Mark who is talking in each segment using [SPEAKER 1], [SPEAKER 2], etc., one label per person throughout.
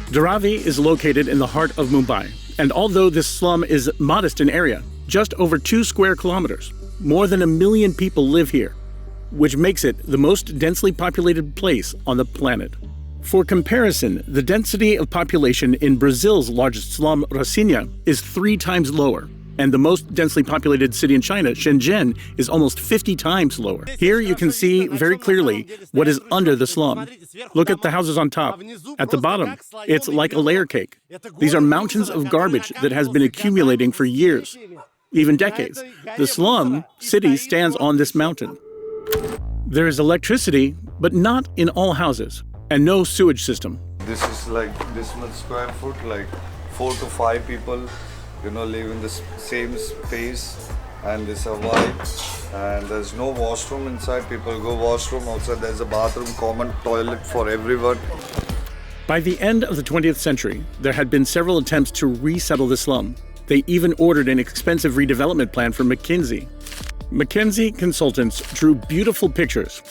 [SPEAKER 1] Dharavi is located in the heart of Mumbai, and although this slum is modest in area, just over 2 square kilometers, more than 1 million people live here, which makes it the most densely populated place on the planet. For comparison, the density of population in Brazil's largest slum, Rocinha, is 3 times lower, and the most densely populated city in China, Shenzhen, is almost 50 times lower. Here you can see very clearly what is under the slum. Look at the houses on top. At the bottom, it's like a layer cake. These are mountains of garbage that has been accumulating for years, even decades. The slum city stands on this mountain. There is electricity, but not in all houses, and no sewage system.
[SPEAKER 2] This is like this much square foot, like 4 to 5 people, live in the same space, and they survive. And there's no washroom inside. People go washroom outside. There's a bathroom, common toilet for everyone.
[SPEAKER 1] By the end of the 20th century, there had been several attempts to resettle the slum. They even ordered an expensive redevelopment plan from McKinsey. McKinsey consultants drew beautiful pictures.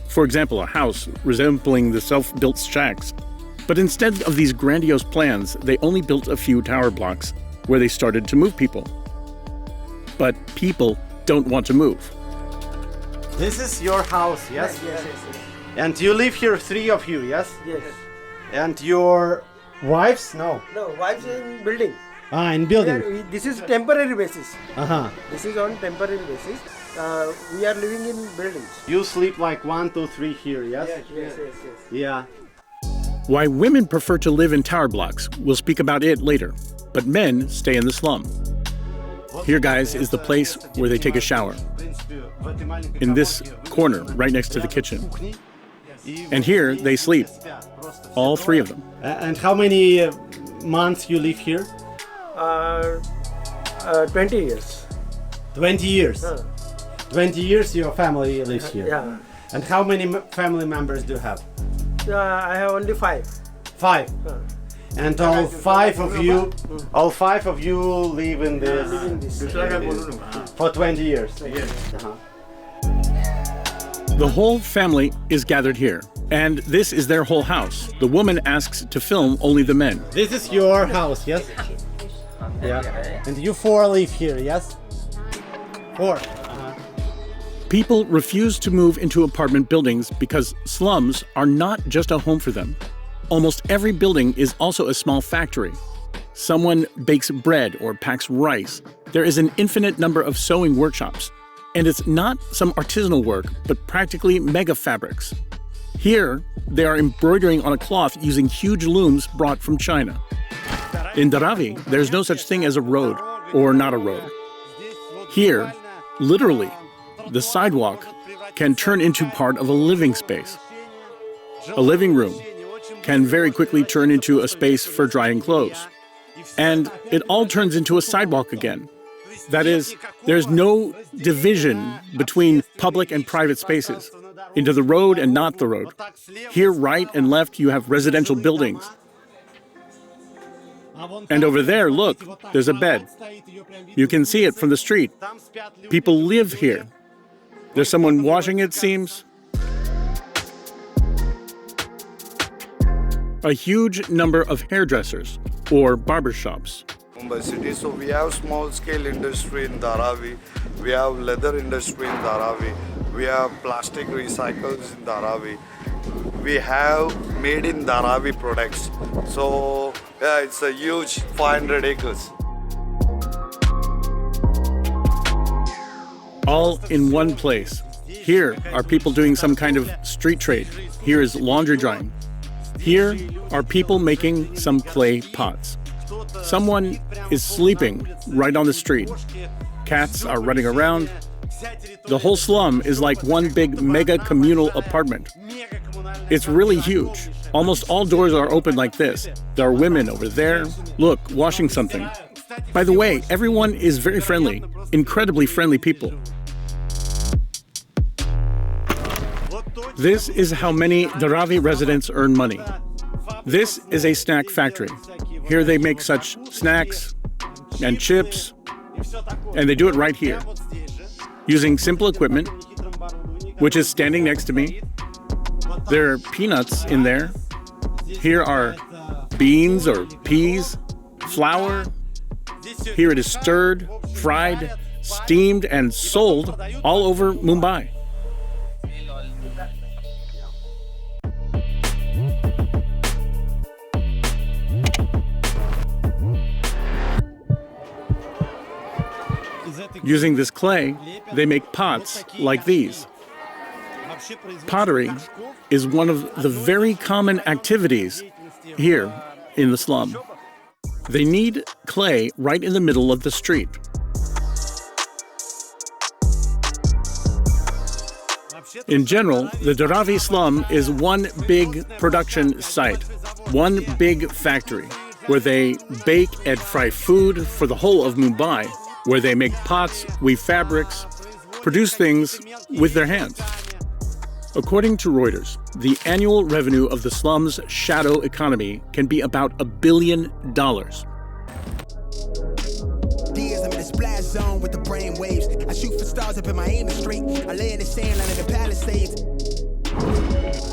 [SPEAKER 1] For example, a house resembling the self-built shacks. But instead of these grandiose plans, they only built a few tower blocks where they started to move people. But people don't want to move.
[SPEAKER 3] This is your house, yes?
[SPEAKER 4] Yes.
[SPEAKER 3] And you live here, 3 of you, yes?
[SPEAKER 4] Yes.
[SPEAKER 3] And your wives? No.
[SPEAKER 4] No, wives in building.
[SPEAKER 3] In building.
[SPEAKER 4] This is temporary basis.
[SPEAKER 3] Uh-huh.
[SPEAKER 4] This is on temporary basis. We are living in buildings.
[SPEAKER 3] You sleep like 1, 2, 3 here, yes?
[SPEAKER 4] Yes.
[SPEAKER 3] Yeah.
[SPEAKER 1] Why women prefer to live in tower blocks, we'll speak about it later. But men stay in the slum. Here, guys, is the place where they take a shower. In this corner, right next to the kitchen. And here, they sleep. All 3 of them.
[SPEAKER 3] And how many months you live here?
[SPEAKER 4] 20 years.
[SPEAKER 3] 20 years? 20 years your family lives here?
[SPEAKER 4] Yeah.
[SPEAKER 3] And how many family members do you have?
[SPEAKER 4] I have only 5.
[SPEAKER 3] 5? And all 5 of you live in this for 20 years?
[SPEAKER 4] Yes.
[SPEAKER 1] The whole family is gathered here, and this is their whole house. The woman asks to film only the men.
[SPEAKER 3] This is your house, yes? Yeah. And you 4 live here, yes? 4.
[SPEAKER 1] People refuse to move into apartment buildings because slums are not just a home for them. Almost every building is also a small factory. Someone bakes bread or packs rice. There is an infinite number of sewing workshops. And it's not some artisanal work, but practically mega fabrics. Here, they are embroidering on a cloth using huge looms brought from China. In Dharavi, there's no such thing as a road or not a road. Here, literally, the sidewalk can turn into part of a living space. A living room can very quickly turn into a space for drying clothes. And it all turns into a sidewalk again. That is, there's no division between public and private spaces, into the road and not the road. Here, right and left, you have residential buildings. And over there, look, there's a bed. You can see it from the street. People live here. There's someone washing, it seems. A huge number of hairdressers or barbershops.
[SPEAKER 2] Mumbai city, so we have small scale industry in Dharavi, we have leather industry in Dharavi, we have plastic recycles in Dharavi, we have made in Dharavi products. So yeah, it's a huge 500 acres.
[SPEAKER 1] All in one place. Here are people doing some kind of street trade. Here is laundry drying. Here are people making some clay pots. Someone is sleeping right on the street. Cats are running around. The whole slum is like one big mega communal apartment. It's really huge. Almost all doors are open like this. There are women over there, look, washing something. By the way, everyone is very friendly, incredibly friendly people. This is how many Dharavi residents earn money. This is a snack factory. Here they make such snacks and chips, and they do it right here, using simple equipment, which is standing next to me. There are peanuts in there. Here are beans or peas, flour. Here it is stirred, fried, steamed, and sold all over Mumbai. Using this clay, they make pots like these. Pottery is one of the very common activities here in the slum. They need clay right in the middle of the street. In general, the Dharavi Slum is one big production site, one big factory, where they bake and fry food for the whole of Mumbai, where they make pots, weave fabrics, produce things with their hands. According to Reuters, the annual revenue of the slum's shadow economy can be about $1 billion.
[SPEAKER 5] I'm in a splash zone with the brain waves. I shoot for stars up in my aim is straight. I lay in the sand under the Palisades.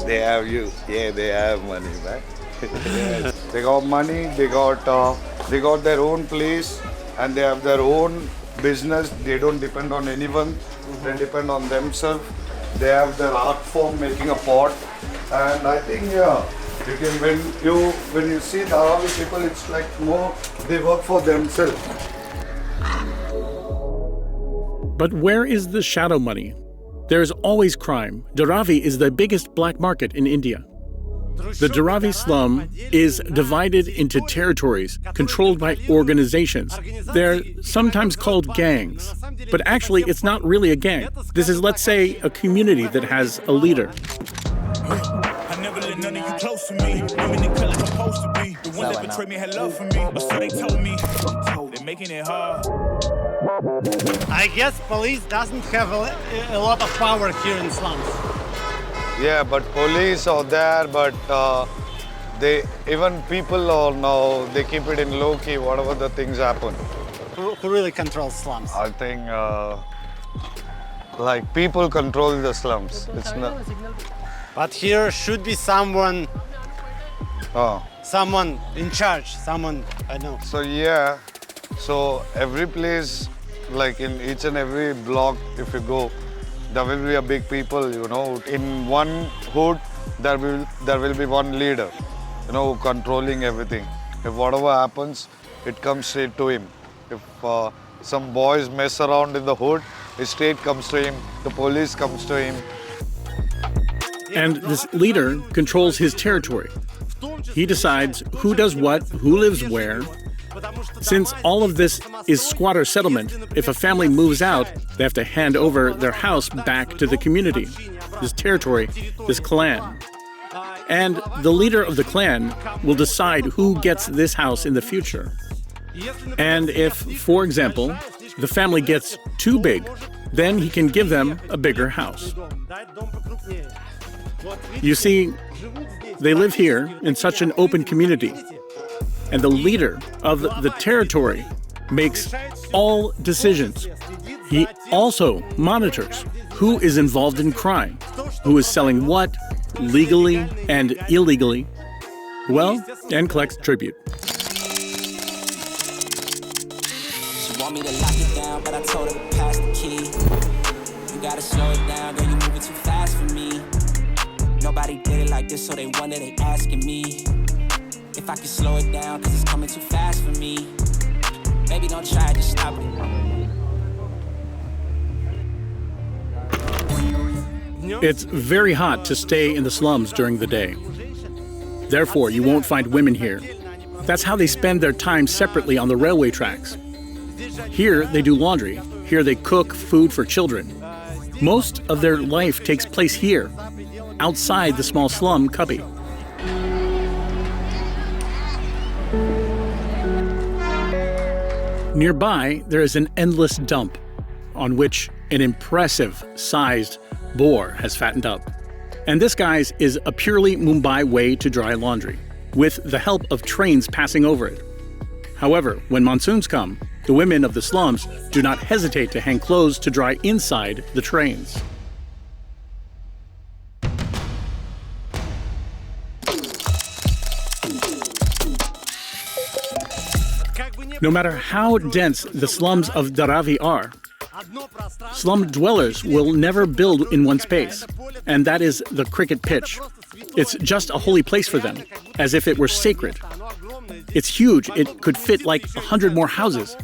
[SPEAKER 2] They have you. Yeah, they have money, man. Yes. They got money, they got their own place, and they have their own business. They don't depend on anyone. They depend on themselves. They have their art form making a pot. And I think, yeah, you can, when you see Dharavi people, it's like more, they work for themselves.
[SPEAKER 1] But where is the shadow money? There is always crime. Dharavi is the biggest black market in India. The Dharavi slum is divided into territories controlled by organizations. They're sometimes called gangs, but actually it's not really a gang. This is, let's say, a community that has a leader.
[SPEAKER 6] I never let none of you close to me. I'm in the cut like I'm supposed to be. The one that betrayed me had love for me, but so they told me. They're making it hard.
[SPEAKER 3] I guess police doesn't have a lot of power here in slums.
[SPEAKER 2] Yeah, but police are there, but even people all know, they keep it in low key, whatever the things happen.
[SPEAKER 3] Who really controls slums?
[SPEAKER 2] I think like people control the slums. It's not.
[SPEAKER 3] But here should be someone in charge, someone I know.
[SPEAKER 2] So yeah, so every place, like in each and every block, if you go, there will be a big people, you know. In one hood, there will be one leader, you know, controlling everything. If whatever happens, it comes straight to him. If some boys mess around in the hood, it straight comes to him. The police comes to him.
[SPEAKER 1] And this leader controls his territory. He decides who does what, who lives where. Since all of this is squatter settlement, if a family moves out, they have to hand over their house back to the community, this territory, this clan. And the leader of the clan will decide who gets this house in the future. And if, for example, the family gets too big, then he can give them a bigger house. You see, they live here in such an open community. And the leader of the territory makes all decisions. He also monitors who is involved in crime, who is selling what, legally and illegally, well, and collects tribute.
[SPEAKER 7] She want me to lock it down, but I told her to pass the key. You gotta slow it down, girl, you moving too fast for me. Nobody did it like this, so they wonder, they asking me if I can slow it down, cause it's coming too fast for me. Baby, don't try, just stop it.
[SPEAKER 1] It's very hot to stay in the slums during the day. Therefore, you won't find women here. That's how they spend their time separately on the railway tracks. Here, they do laundry. Here, they cook food for children. Most of their life takes place here, outside the small slum cubby. Nearby, there is an endless dump on which an impressive sized boar has fattened up. And this, guys, is a purely Mumbai way to dry laundry, with the help of trains passing over it. However, when monsoons come, the women of the slums do not hesitate to hang clothes to dry inside the trains. No matter how dense the slums of Dharavi are, slum dwellers will never build in one space, and that is the cricket pitch. It's just a holy place for them, as if it were sacred. It's huge, it could fit like 100 more houses.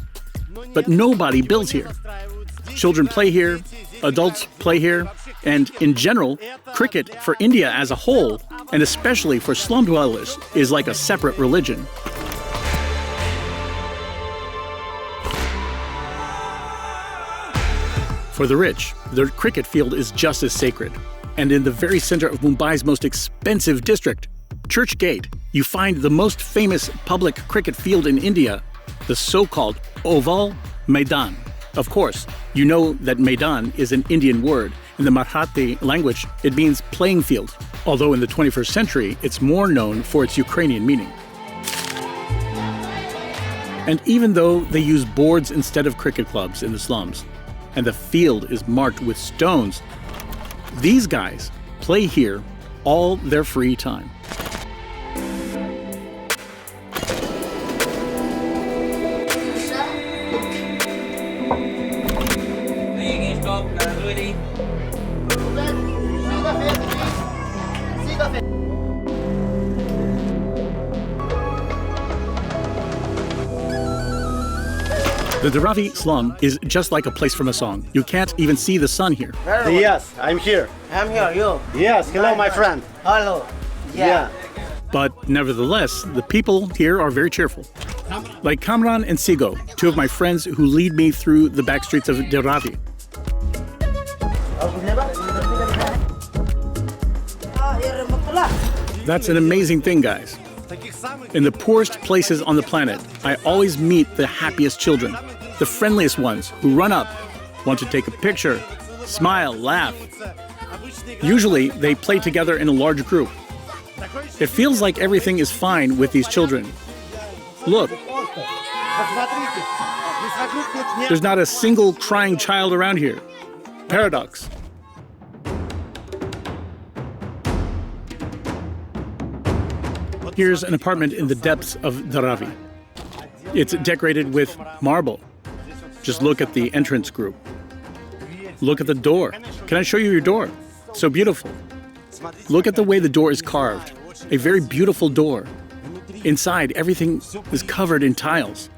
[SPEAKER 1] But nobody builds here. Children play here, adults play here, and in general, cricket for India as a whole, and especially for slum dwellers, is like a separate religion. For the rich, the cricket field is just as sacred. And in the very center of Mumbai's most expensive district, Church Gate, you find the most famous public cricket field in India, the so-called Oval Maidan. Of course, you know that Maidan is an Indian word. In the Marathi language, it means playing field, although in the 21st century, it's more known for its Ukrainian meaning. And even though they use boards instead of cricket clubs in the slums, and the field is marked with stones, these guys play here all their free time. The Dharavi Slum is just like a place from a song. You can't even see the sun here.
[SPEAKER 3] Yes, I'm here.
[SPEAKER 4] I'm here, you.
[SPEAKER 3] Yes, hello, my friend.
[SPEAKER 4] Hello. Yeah.
[SPEAKER 1] But nevertheless, the people here are very cheerful. Like Kamran and Sigo, two of my friends who lead me through the back streets of Dharavi. That's an amazing thing, guys. In the poorest places on the planet, I always meet the happiest children, the friendliest ones who run up, want to take a picture, smile, laugh. Usually, they play together in a large group. It feels like everything is fine with these children. Look. There's not a single crying child around here. Paradox. Here's an apartment in the depths of Dharavi. It's decorated with marble. Just look at the entrance group. Look at the door. Can I show you your door? So beautiful. Look at the way the door is carved. A very beautiful door. Inside, everything is covered in tiles.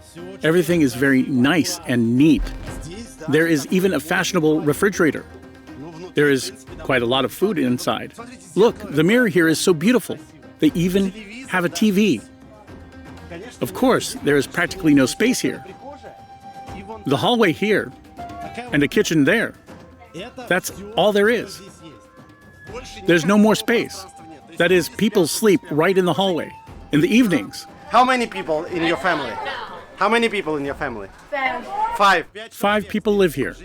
[SPEAKER 1] Everything is very nice and neat. There is even a fashionable refrigerator. There is quite a lot of food inside. Look, the mirror here is so beautiful. They even have a TV. Of course, there is practically no space here. The hallway here and a kitchen there. That's all there is. There's no more space. That is, people sleep right in the hallway in the evenings.
[SPEAKER 3] How many people in your family? How many people in your family? 5.
[SPEAKER 1] 5 people live here.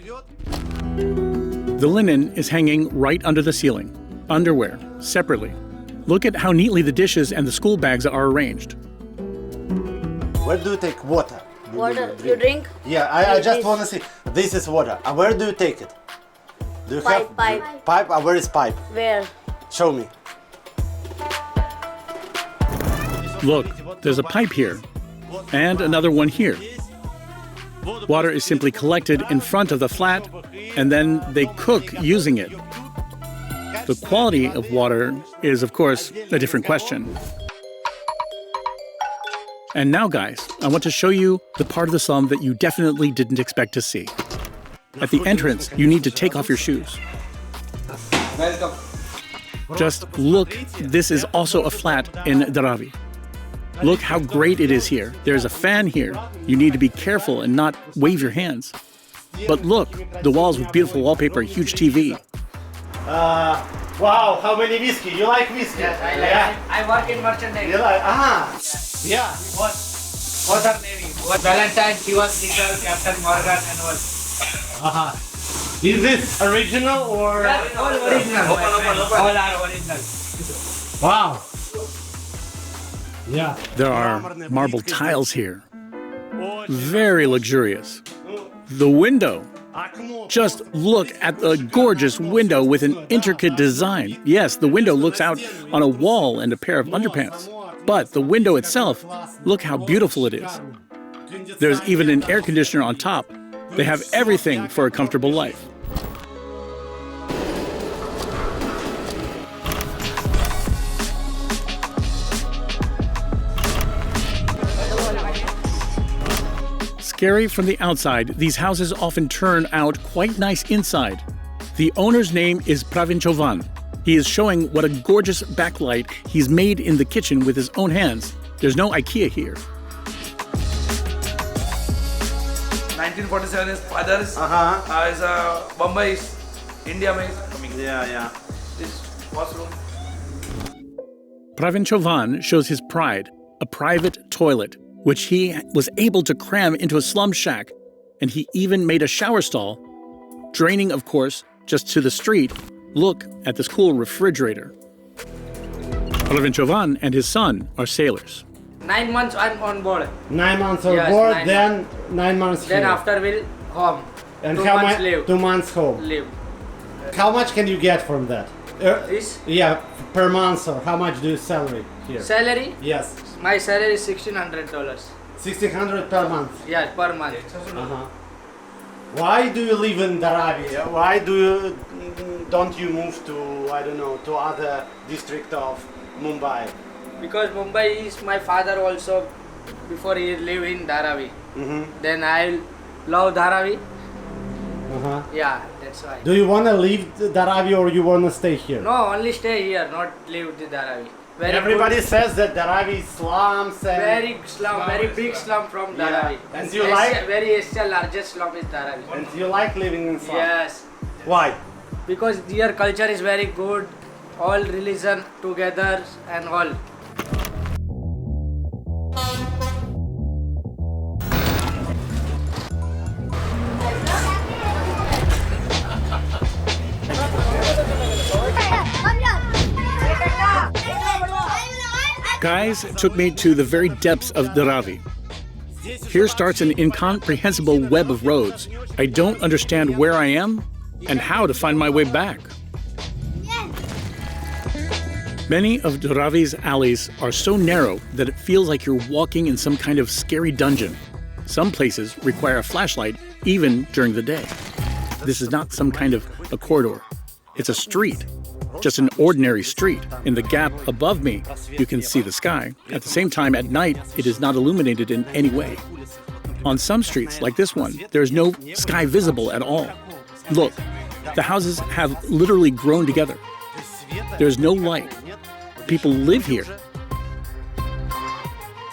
[SPEAKER 1] The linen is hanging right under the ceiling. Underwear, separately. Look at how neatly the dishes and the school bags are arranged.
[SPEAKER 3] Where do you take water?
[SPEAKER 8] Water, you drink?
[SPEAKER 3] Yeah, I just want to see. This is water. Where do you take it? Do you have
[SPEAKER 8] Pipe.
[SPEAKER 3] pipe? Where is pipe?
[SPEAKER 8] Where?
[SPEAKER 3] Show me.
[SPEAKER 1] Look, there's a pipe here and another one here. Water is simply collected in front of the flat and then they cook using it. The quality of water is, of course, a different question. And now, guys, I want to show you the part of the slum that you definitely didn't expect to see. At the entrance, you need to take off your shoes.
[SPEAKER 9] Welcome.
[SPEAKER 1] Just look, this is also a flat in Dharavi. Look how great it is here. There's a fan here. You need to be careful and not wave your hands. But look, the walls with beautiful wallpaper, huge TV.
[SPEAKER 3] Wow, how many whiskey? You like whiskey?
[SPEAKER 9] Yes, I like. Yeah. I work in merchant navy.
[SPEAKER 3] You like?
[SPEAKER 9] Yeah. Was her navy? Was Valentine? He was legal. Captain Morgan and was.
[SPEAKER 3] Is this original or?
[SPEAKER 9] Yeah, all original. Open. All are original.
[SPEAKER 3] Wow. Yeah.
[SPEAKER 1] There are marble tiles here. Very luxurious. The window. Just look at the gorgeous window with an intricate design. Yes, the window looks out on a wall and a pair of underpants. But the window itself, look how beautiful it is. There's even an air conditioner on top. They have everything for a comfortable life. Scary from the outside, these houses often turn out quite nice inside. The owner's name is Pravin Chauhan. He is showing what a gorgeous backlight he's made in the kitchen with his own hands. There's no IKEA here.
[SPEAKER 8] 1947 is father's. Is Mumbai is India is coming.
[SPEAKER 3] Yeah.
[SPEAKER 8] This washroom.
[SPEAKER 1] Pravin Chauhan shows his pride, a private toilet, which he was able to cram into a slum shack, and he even made a shower stall, draining, of course, just to the street. Look at this cool refrigerator. Pravin Chauhan and his son are sailors.
[SPEAKER 10] 9 months I'm on board.
[SPEAKER 3] 9 months on board, then 9 months here.
[SPEAKER 10] Then after we'll home.
[SPEAKER 3] And
[SPEAKER 10] 2
[SPEAKER 3] how
[SPEAKER 10] months
[SPEAKER 3] much?
[SPEAKER 10] leave.
[SPEAKER 3] 2 months home.
[SPEAKER 10] Leave.
[SPEAKER 3] How much can you get from that?
[SPEAKER 10] This?
[SPEAKER 3] Yeah, per month, or how much do you salary here?
[SPEAKER 10] Salary?
[SPEAKER 3] Yes.
[SPEAKER 10] My salary is $1,600.
[SPEAKER 3] $1,600 per month.
[SPEAKER 10] Yeah, per month.
[SPEAKER 3] Why do you live in Dharavi? Why don't you move to, I don't know, to other district of Mumbai?
[SPEAKER 10] Because Mumbai is my father also before he live in Dharavi. Then I love Dharavi. Yeah, that's why.
[SPEAKER 3] Do you want to leave Dharavi or you want to stay here?
[SPEAKER 10] No, only stay here, not leave the Dharavi.
[SPEAKER 3] Everybody says that Dharavi slums and...
[SPEAKER 10] Very slum, very big slum from Dharavi.
[SPEAKER 3] And you like...
[SPEAKER 10] Very Asia largest slum is Dharavi.
[SPEAKER 3] And you like living in slum?
[SPEAKER 10] Yes.
[SPEAKER 3] Why?
[SPEAKER 10] Because their culture is very good, all religion together and all.
[SPEAKER 1] Guys took me to the very depths of Dharavi. Here starts an incomprehensible web of roads. I don't understand where I am and how to find my way back. Many of Dharavi's alleys are so narrow that it feels like you're walking in some kind of scary dungeon. Some places require a flashlight even during the day. This is not some kind of a corridor. It's a street. Just an ordinary street. In the gap above me, you can see the sky. At the same time, at night, it is not illuminated in any way. On some streets, like this one, there is no sky visible at all. Look, the houses have literally grown together. There's no light. People live here.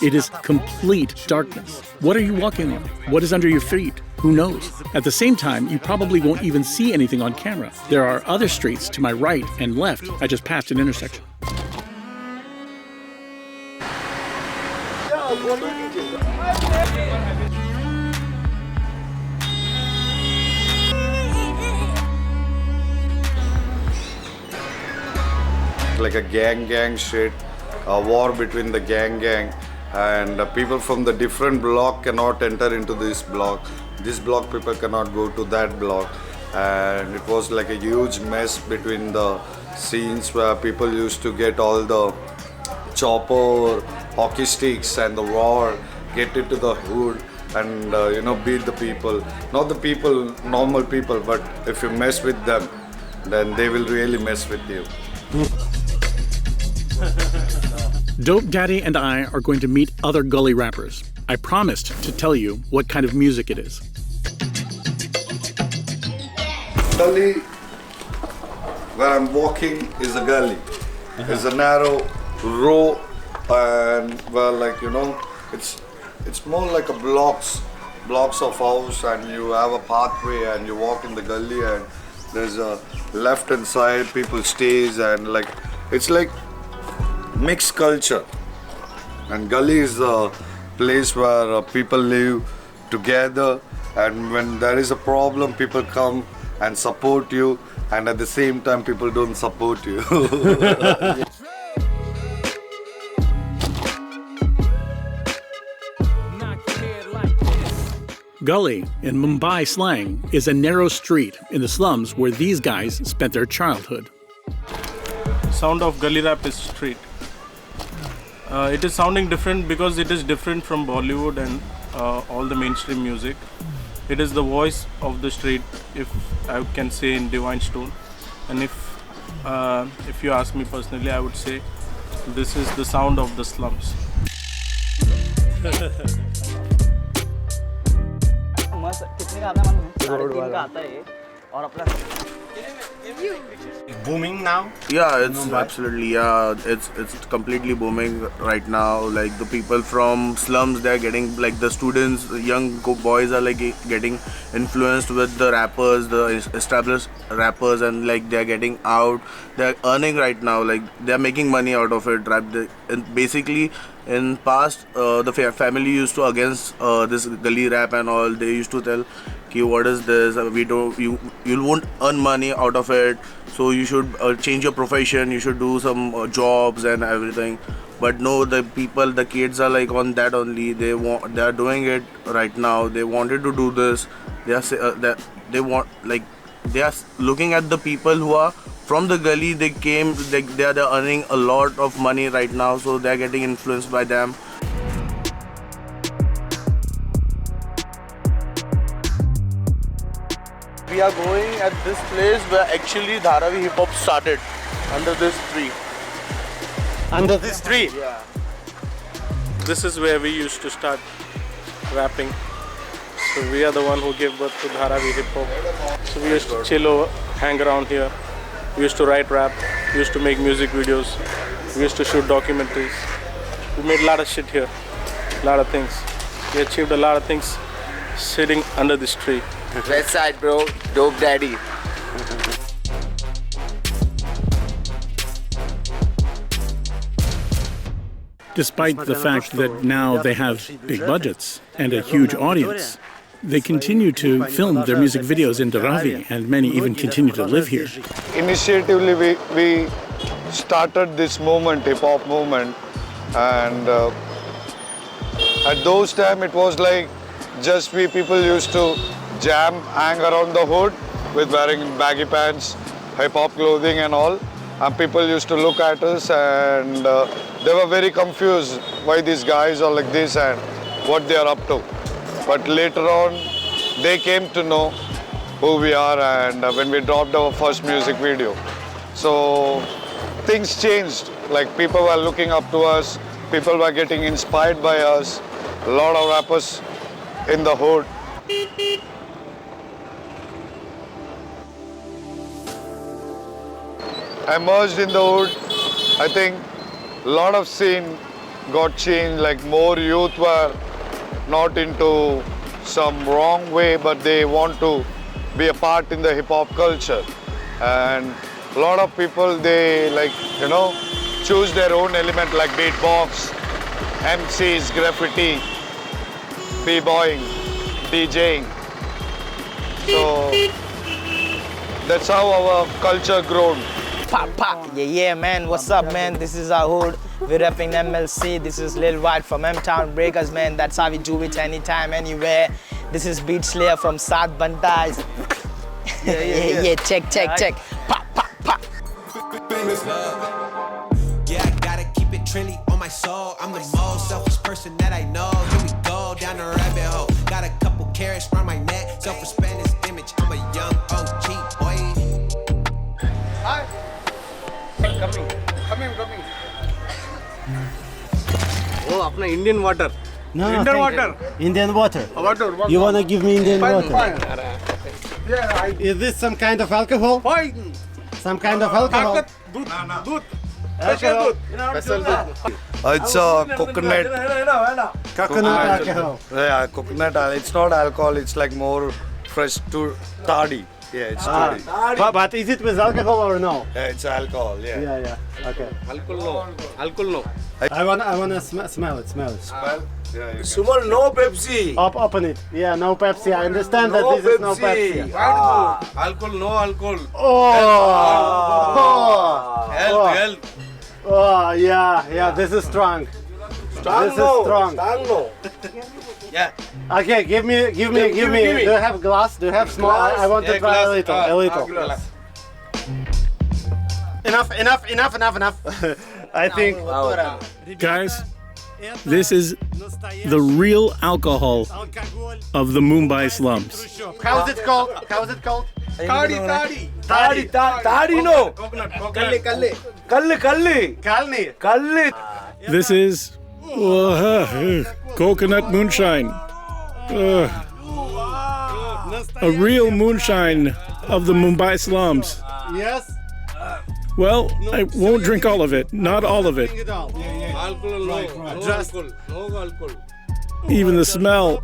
[SPEAKER 1] It is complete darkness. What are you walking on? What is under your feet? Who knows? At the same time, you probably won't even see anything on camera. There are other streets to my right and left. I just passed an intersection.
[SPEAKER 2] Like a gang shit, a war between the gang, and people from the different block cannot enter into this block. This block people cannot go to that block, and it was like a huge mess between the scenes where people used to get all the chopper, hockey sticks and the war, get into the hood and beat the people. Not the people, normal people, but if you mess with them, then they will really mess with you.
[SPEAKER 1] Dope Daddy and I are going to meet other Gully rappers. I promised to tell you what kind of music it is.
[SPEAKER 2] Gully, where I'm walking, is a gully. It's a narrow row, and it's more like a blocks of house, and you have a pathway, and you walk in the gully, and there's a left hand side people stays, and it's like mixed culture. And gully is a place where people live together, and when there is a problem, people come and support you, and at the same time people don't support you.
[SPEAKER 1] Gully, in Mumbai slang, is a narrow street in the slums where these guys spent their childhood.
[SPEAKER 11] Sound of gully rap is street. It is sounding different because it is different from Bollywood and all the mainstream music. It is the voice of the street, if I can say in divine stone. And if you ask me personally, I would say this is the sound of the slums.
[SPEAKER 3] Booming now?
[SPEAKER 12] Yeah, it's absolutely, yeah, it's completely booming right now. Like the people from slums, they're getting, like the students, young boys are like getting influenced with the rappers, the established rappers, and like they're getting out, they're earning right now, like they're making money out of it. And basically in past, the family used to against this gully rap and all. They used to tell, what is this? You won't earn money out of it, so you should change your profession, you should do some jobs and everything. But no, the kids are like on that only. They are doing it right now. They wanted to do this. They are looking at the people who are from the gully. They came, they are earning a lot of money right now, so they are getting influenced by them. We are going at this place where actually Dharavi hip hop started, under this tree.
[SPEAKER 3] Under this tree?
[SPEAKER 12] Yeah.
[SPEAKER 11] This is where we used to start rapping. So we are the one who gave birth to Dharavi hip hop. So we used to chill over, hang around here. We used to write rap. We used to make music videos. We used to shoot documentaries. We made a lot of shit here, a lot of things. We achieved a lot of things sitting under this tree.
[SPEAKER 13] West side, bro. Dope daddy.
[SPEAKER 1] Despite the fact that now they have big budgets and a huge audience, they continue to film their music videos in Dharavi, and many even continue to live here.
[SPEAKER 2] Initiatively, we started this movement, hip-hop movement, and at those times it was like just we people used to jam, hang around the hood with wearing baggy pants, hip-hop clothing and all. And people used to look at us and they were very confused why these guys are like this and what they are up to. But later on, they came to know who we are, and when we dropped our first music video. So things changed, like people were looking up to us, people were getting inspired by us, a lot of rappers in the hood. I emerged in the hood. I think a lot of scene got changed, like more youth were not into some wrong way, but they want to be a part in the hip hop culture. And a lot of people, they choose their own element like beatbox, MCs, graffiti, b-boying, DJing. So that's how our culture grown.
[SPEAKER 14] Pop. Yeah, man. What's up, man? This is our hood. We're rapping MLC. This is Lil White from M-Town Breakers, man. That's how we do it anytime, anywhere. This is Beat Slayer from South Bandai. Yeah. Check. Pop.
[SPEAKER 5] Yeah, I gotta keep it trendy on my soul. I'm the most selfish person that I know. Here we go down the rabbit hole. Got a couple carrots around my neck. Self-respect is image. I'm a young OG boy.
[SPEAKER 10] Hi. Coming.
[SPEAKER 3] Oh,
[SPEAKER 10] apna Indian water.
[SPEAKER 3] No,
[SPEAKER 10] Indian water.
[SPEAKER 3] Indian water.
[SPEAKER 10] Water.
[SPEAKER 3] You wanna give me Indian water?
[SPEAKER 10] Yeah,
[SPEAKER 3] Is this some kind of alcohol?
[SPEAKER 10] Fine.
[SPEAKER 3] Some kind of alcohol?
[SPEAKER 10] Doodh.
[SPEAKER 2] It's coconut.
[SPEAKER 3] Coconut alcohol.
[SPEAKER 2] Yeah, coconut. It's not alcohol. It's like more fresh to tardy. Yeah, it's tardy.
[SPEAKER 3] But is it with alcohol or no?
[SPEAKER 2] Yeah, it's alcohol. Yeah.
[SPEAKER 3] Yeah. Okay.
[SPEAKER 10] Alcohol no.
[SPEAKER 3] I wanna smell it.
[SPEAKER 2] Smell? Yeah.
[SPEAKER 13] Sumal, no Pepsi.
[SPEAKER 3] Open it. Yeah, no Pepsi. I understand that this is no Pepsi.
[SPEAKER 13] Alcohol, no alcohol.
[SPEAKER 3] Health. Oh, yeah. This is strong. This is strong.
[SPEAKER 13] Yeah.
[SPEAKER 3] Okay, give me. Do you have glass? Do you have small? I want to try a little. Enough. I think.
[SPEAKER 1] Guys, This is the real alcohol of the Mumbai slums.
[SPEAKER 3] How's it called? How's it called?
[SPEAKER 13] Tadi, no. Kalli.
[SPEAKER 1] This is coconut moonshine. A real moonshine of the Mumbai slums.
[SPEAKER 3] Yes.
[SPEAKER 1] Well, I won't drink all of it. Not all of it.
[SPEAKER 13] Alcohol, no alcohol. No alcohol.
[SPEAKER 1] Even the smell.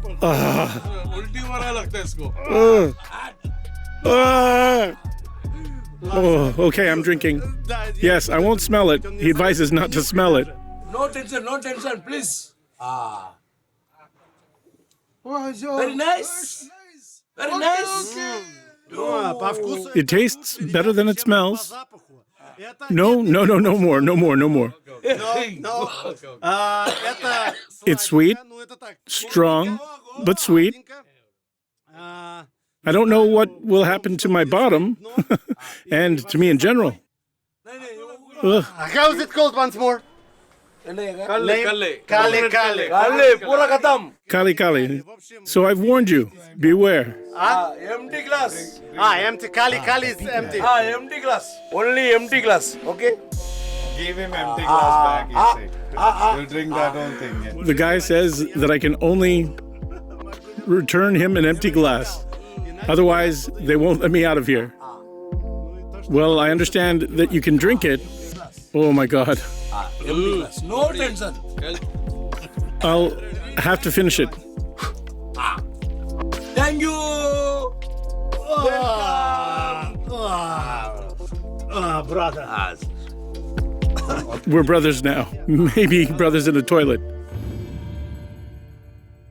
[SPEAKER 1] Oh, okay, I'm drinking. Yes, I won't smell it. He advises not to smell it.
[SPEAKER 8] No tension, please. Very nice. Very nice.
[SPEAKER 1] It tastes better than it smells. No more. It's sweet, strong, but sweet. I don't know what will happen to my bottom and to me in general. Ugh.
[SPEAKER 3] How is it called once more?
[SPEAKER 13] Kalli.
[SPEAKER 8] Pura khatam.
[SPEAKER 1] Kali. So I've warned you. Beware.
[SPEAKER 13] Empty glass.
[SPEAKER 3] Empty. Kali is empty.
[SPEAKER 13] Empty glass. Only empty glass. Okay.
[SPEAKER 15] Give him empty glass back, he said. He'll drink that whole thing. Yeah.
[SPEAKER 1] The guy says that I can only return him an empty glass. Otherwise, they won't let me out of here. Well, I understand that you can drink it. Oh my God.
[SPEAKER 8] Empty glass. No tension.
[SPEAKER 1] I'll have to finish it.
[SPEAKER 8] Thank you.
[SPEAKER 3] Brother.
[SPEAKER 1] We're brothers now. Maybe brothers in the toilet.